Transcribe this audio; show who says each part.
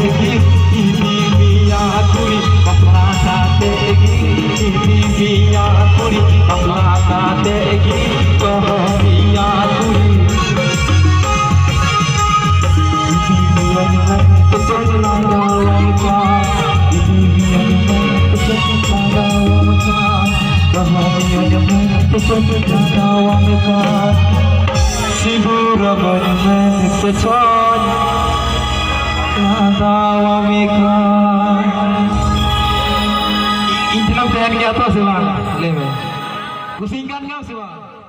Speaker 1: ini biar tuli melaka tegi ini biar tuli melaka tegi biar tuli ini biar kesenangan wanita ini biar kesenangan wanita bahagia dengan kesenangan wanita Sibura banyak kesan Tawa mereka Ini dalam tayang di atas, Bang. Pusingkan kau, Bang.